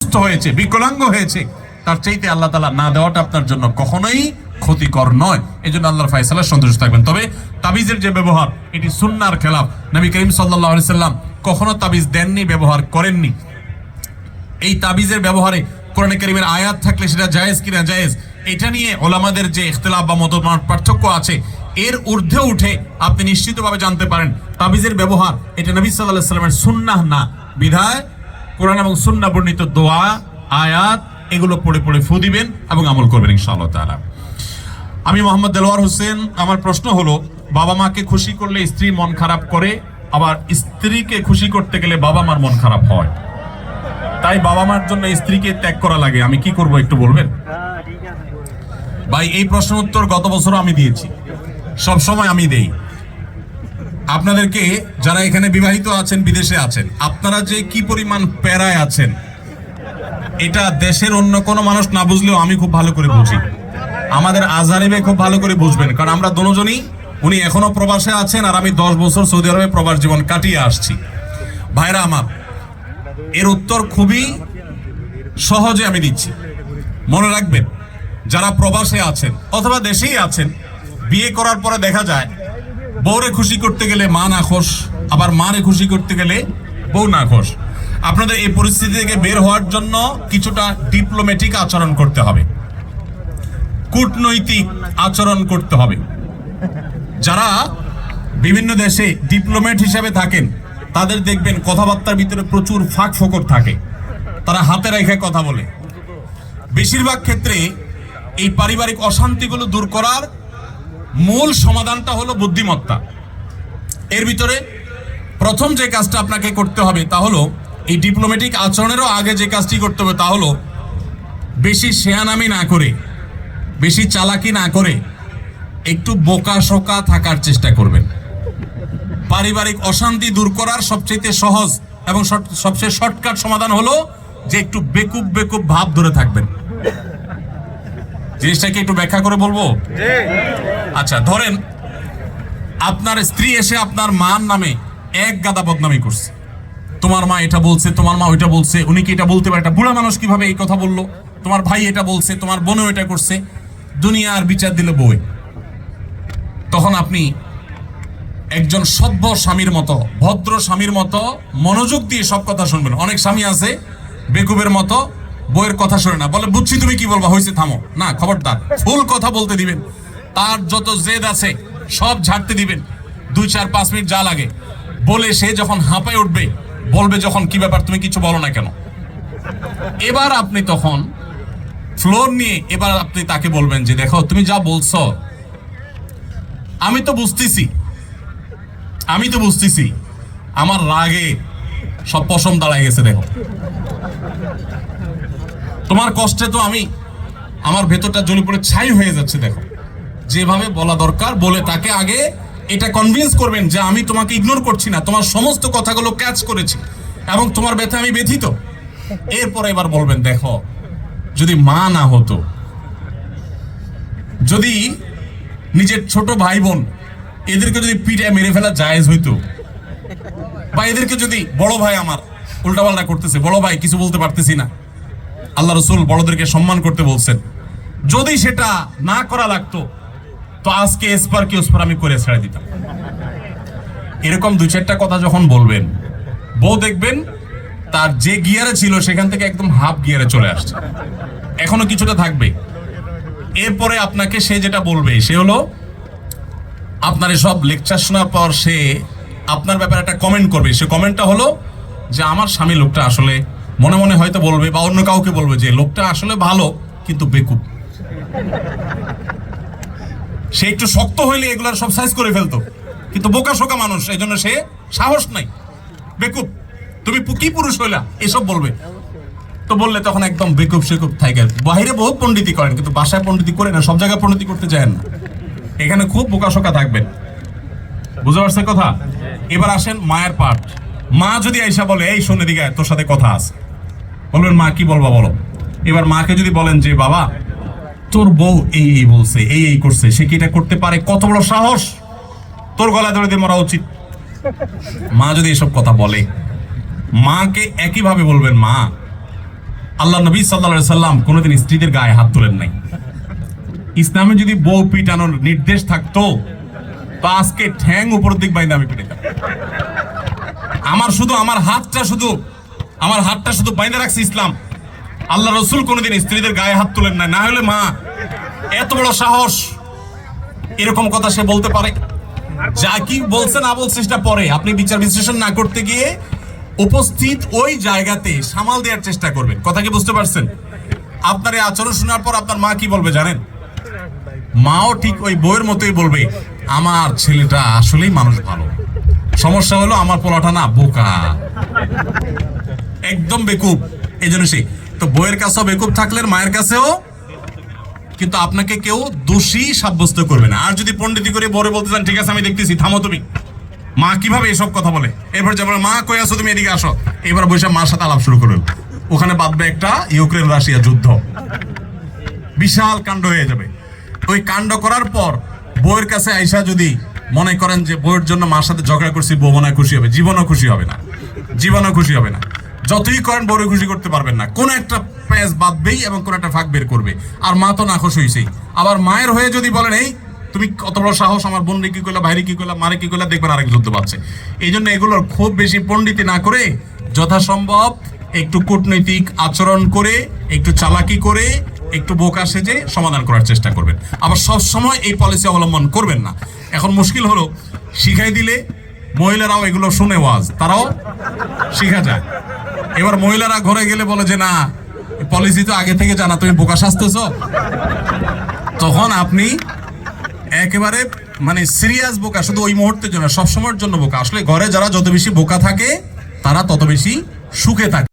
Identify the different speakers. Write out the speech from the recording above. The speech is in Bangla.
Speaker 1: অসুস্থ হয়েছে, বিকলাঙ্গ হয়েছে, তার চাইতে আল্লাহ তাআলা না দেওয়াটা আপনার জন্য কখনোই ক্ষতিকর নয়। এই জন্য আল্লাহর ফয়সালা সন্তুষ্ট থাকবেন। তবে তাবিজের যে ব্যবহার, এটি সুন্নাহর খেলাফ। নবী করিম সাল্লাল্লাহু আলাইহি সাল্লাম কখনো তাবিজ দেননি, ব্যবহার করেননি। এই তাবিজের ব্যবহারে কোরআনে কারীমের আয়াত থাকলে সেটা জায়েজ কিনা জায়েজ, এটা নিয়ে ওলামাদের যে ইখতিলাফ বা মতপার্থক্য পার্থক্য আছে, এর ঊর্ধ্বে উঠে আপনি নিশ্চিতভাবে জানতে পারেন তাবিজের ব্যবহার এটা নবী সাল্লাল্লাহু আলাইহি সাল্লামের সুন্নাহ না। বিধায় কোরআন এবং সুন্নাহ বর্ণিত দোয়া, আয়াত এগুলো পড়ে পড়ে ফু দিবেন এবং আমল করবেন ইনশাআল্লাহ তাআলা। আমি মোহাম্মদ দেলোয়ার হোসেন। আমার প্রশ্ন হলো, বাবা মাকে খুশি করলে স্ত্রী মন খারাপ করে, আবার স্ত্রীকে খুশি করতে গেলে বাবা মার মন খারাপ হয়, তাই বাবা মার জন্য স্ত্রীকে ত্যাগ করা লাগে, আমি কি করব একটু বলবেন? ভাই, এই প্রশ্নের উত্তর গত বছর আমি দিয়েছি, সব সময় আমি দেই। আপনাদেরকে যারা এখানে বিবাহিত আছেন, বিদেশে আছেন, আপনারা যে কি পরিমাণ প্যারায় আছেন, এটা দেশের অন্য কোনো মানুষ না বুঝলেও আমি খুব ভালো করে বুঝি। আমাদের আজহারিবে খুব ভালো করে বুঝবেন, কারণ আমরা দুজনই, উনি এখনো প্রবাসে আছেন আর আমি 10 বছর সৌদি আরবে প্রবাস জীবন কাটিয়ে আসছি। ভাইরা আমার, এর উত্তর খুবই সহজে আমি দিচ্ছি। মনে রাখবেন, যারা প্রবাসে আছেন অথবা দেশেই আছেন, বিয়ে করার পরে দেখা যায় বউরে খুশি করতে গেলে মা নাখোশ, আবার মারে খুশি করতে গেলে বউ নাখোশ। আপনাদের এই পরিস্থিতি থেকে বের হওয়ার জন্য কিছুটা ডিপ্লোম্যাটিক আচরণ করতে হবে, কূটনৈতিক আচরণ করতে হবে। যারা বিভিন্ন দেশে ডিপ্লোম্যাট হিসেবে থাকেন, তাদের দেখবেন কথাবার্তার ভিতরে প্রচুর ফাঁক ফোকর থাকে, তারা হাতে রেখে কথা বলে। বেশিরভাগ ক্ষেত্রে এই পারিবারিক অশান্তিগুলো দূর করার মূল সমাধানটা হলো বুদ্ধিমত্তা। এর ভিতরে প্রথম যে কাজটা আপনাকে করতে হবে তা হলো, এই ডিপ্লোম্যাটিক আচরণেরও আগে যে কাজটি করতে হবে তা হলো, বেশি শেয়ানামি না করে, বেশি চালাকি না করে একটু বোকা শোকা থাকার চেষ্টা করবেন। পারিবারিক অশান্তি দূর করার সবচেয়ে সহজ এবং সবচেয়ে শর্টকাট সমাধান হলো যে একটু বেকুব বেকুব ভাব ধরে থাকবেন। জিনিসটাকে একটু ব্যাখ্যা করে বলবো। আচ্ছা, ধরেন আপনার স্ত্রী এসে আপনার মার নামে এক গাদা বদনামি করছে, তোমার মা এটা বলছে, তোমার মা ওইটা বলছে, উনি কি এটা বলতে পারে, এটা বুড়া মানুষ কিভাবে এই কথা বললো, তোমার ভাই এটা বলছে, তোমার বোনও এটা করছে, দুনিয়ার বিচার দিল বউয়ে। তখন আপনি একজন সভ্য স্বামীর মতো, ভদ্র স্বামীর মতো মনোযোগ দিয়ে সব কথা শুনবেন। অনেক স্বামী আছে বেকুবের মতো, বউয়ের কথা শুনে না, বলে বুঝছি তুমি কি বলবা, হয়েছে থামো, না খবরদার, ফুল কথা বলতে দিবেন। তার যত জেদ আছে সব ঝাড়তে দিবেন, 2-4-5 মিনিট যা লাগে বলে সে যখন হাঁপায় উঠবে, বলবে যখন কি ব্যাপার তুমি কিছু বলো না কেন। এবার আপনি তখন ফ্লোর নিয়ে এবার আপনি তাকে বলবেন যে দেখো তুমি যা বলছো আমি তো বুঝতেছি আমার রাগে সব পশম দাঁড়ায় গেছে, দেখো তোমার কষ্টে তো আমার ভেতরটা জ্বলে পড়ে ছাই হয়ে যাচ্ছে, দেখো যেভাবে বলা দরকার বলে তাকে আগে এটা কনভিন্স করবেন যে আমি তোমাকে ইগনোর করছি না, তোমার সমস্ত কথাগুলো ক্যাচ করেছি এবং তোমার ব্যথা আমি ব্যথিত। এরপরে এবার বলবেন দেখো যদি মা না হতো, যদি নিজের ছোট ভাই বোন এদেরকে যদি পিঠে মেরে ফেলা জায়েজ হইতো, বা এদেরকে যদি বড় ভাই আমার উল্টাপাল্টা করতেছে, বড় ভাই কিছু বলতে পারতেছি না, আল্লাহ রাসূল বড়দেরকে সম্মান করতে বলছেন, যদি সেটা না করা লাগতো তো আজকে এসপার কি ওসপার আমি করে ছেড়ে দিতাম। এরকম 2-4টা কথা যখন বলবেন, বউ দেখবেন তার যে গিয়ারে ছিল সেখান থেকে একদম হাফ গিয়ারে চলে আসছে, এখনো কিছুটা থাকবে। এরপরে আপনাকে সে যেটা বলবে সে হলো, আপনার সব লেকচার শোনার পর সে আপনার ব্যাপারে একটা কমেন্ট করবে। সে কমেন্টটা হলো যে আমার স্বামী লোকটা আসলে, মনে মনে হয়তো বলবে বা অন্য কাউকে বলবে যে লোকটা আসলে ভালো কিন্তু বেকুব। সে একটু শক্ত হইলে এগুলার সব সাইজ করে ফেলতো, কিন্তু বোকা শোকা মানুষ, এই জন্য সে সাহস নাই, বেকুব, তুমি কি পুরুষ হইলা এসব বলবে। তো বললে তখন একদম বেকুব সেকুব থাকে। বাইরে বহু পণ্ডিতি করেন কিন্তু বাসায় পণ্ডিতি করে না, সব জায়গায় পণ্ডিতি করতে চান না, এখানে খুব বোকা শোকা থাকবেন। বুঝতে পারছেন কথা? এবার আসেন মায়ের পার্ট। মা যদি আইসা বলে এই শোনে দিকে তোর সাথে কথা আছে, বলবেন মা কি বলবা বলো। এবার মাকে যদি বলেন যে বাবা তোর বউ এই বলছে, এই করছে, সে কি এটা করতে পারে, কত বড় সাহস, তোর গলায় ধরে দিয়ে মরা উচিত। মা যদি এসব কথা বলে, মাকে একইভাবে বলবেন মা আল্লাহ নবী সাল্লাল্লাহু আলাইহি সাল্লাম কোনোদিন স্ত্রীদের গায়ে হাত তোলেন নাই। ইসলামে যদি বউ পিটানোর নির্দেশ থাকতো তো আজকে ঠ্যাং উপর দিক বাইন্দা আমি পিটাইতাম। আমার হাতটা শুধু বাইন্দা রাখছে ইসলাম। আল্লাহ রসুল কোনোদিন স্ত্রীদের গায়ে হাত তোলেন না। না হলে মা এত বড় সাহস, এরকম কথা সে বলতে পারে? যা কি বলছে না বলছে সেটা পরে, আপনি বিচার বিশ্লেষণ না করতে গিয়ে উপস্থিত ওই জায়গাতে সামাল দেওয়ার চেষ্টা করবেন। কথা কি বুঝতে পারছেন? আপনার এই আচরণ শোনার পর আপনার মা কি বলবে জানেন? মাও ঠিক ওই বইয়ের মতোই বলবে, আমার ছেলেটা আসলেই মানুষ ভালো, সমস্যা হলো আমার পোলাটা না বোকা, একদম বেকুব। এই জন্য সে তো বইয়ের কাছেও বেকুব থাকলেন, মায়ের কাছেও। কিন্তু আপনাকে কেউ দোষী সাব্যস্ত করবে না। আর যদি পণ্ডিতি করে বড় বলতে চান, ঠিক আছে আমি দেখতেছি, থামো তুমি। মা কিভাবে এসব কথা বলে, এরপর যেমন মা কই আসো তুমি, এদিকে আসো। এবার বসে মার সাথে আলাপ শুরু করবেন। ওখানে বাঁধবে একটা ইউক্রেন রাশিয়া যুদ্ধ, বিশাল কাণ্ড হয়ে যাবে। ওই কাণ্ড করার পর বউয়ের কাছে আইসা যদি মনে করেন যে বউয়ের জন্য মার সাথে ঝগড়া করছি, বউ মনে খুশি হবে? জীবনও খুশি হবে না, জীবনও খুশি হবে না। যতই করেন বউরে খুশি করতে পারবেন না, কোন একটা প্যাঁচ বাঁধবেই এবং কোন একটা ফাঁক বের করবে। আর মা তো নাখোশ হইছেই। আবার মায়ের হয়ে যদি বলেন, এই তুমি কত বড় সাহস, আমার বোন কি করলা, ভাইরে কি করলা, মারে কি করলা, দেখবেন আরেক যুদ্ধ পাচ্ছে। এই জন্য এগুলোর খুব বেশি পণ্ডিতি না করে যথাসম্ভব একটু কূটনৈতিক আচরণ করে, একটু চালাকি করে, একটু বোকা সেজে সমাধান করার চেষ্টা করবেন। আবার সব সময় এই পলিসি অবলম্বন করবেন না। এখন মুশকিল হলো, শিখাই দিলে মহিলারাও এগুলো শুনে ওয়াজ, তারাও শিখা যায়। এবার মহিলারা ঘরে গেলে বলে যে না, পলিসি তো আগে থেকে জানা, তুমি বোকা সাজতেছ। তখন আপনি একেবারে মানে সিরিয়াস বোকা, শুধু ওই মুহূর্তের জন্য, সবসময়ের জন্য বোকা। আসলে ঘরে যারা যত বেশি বোকা থাকে তারা তত বেশি সুখে থাকে।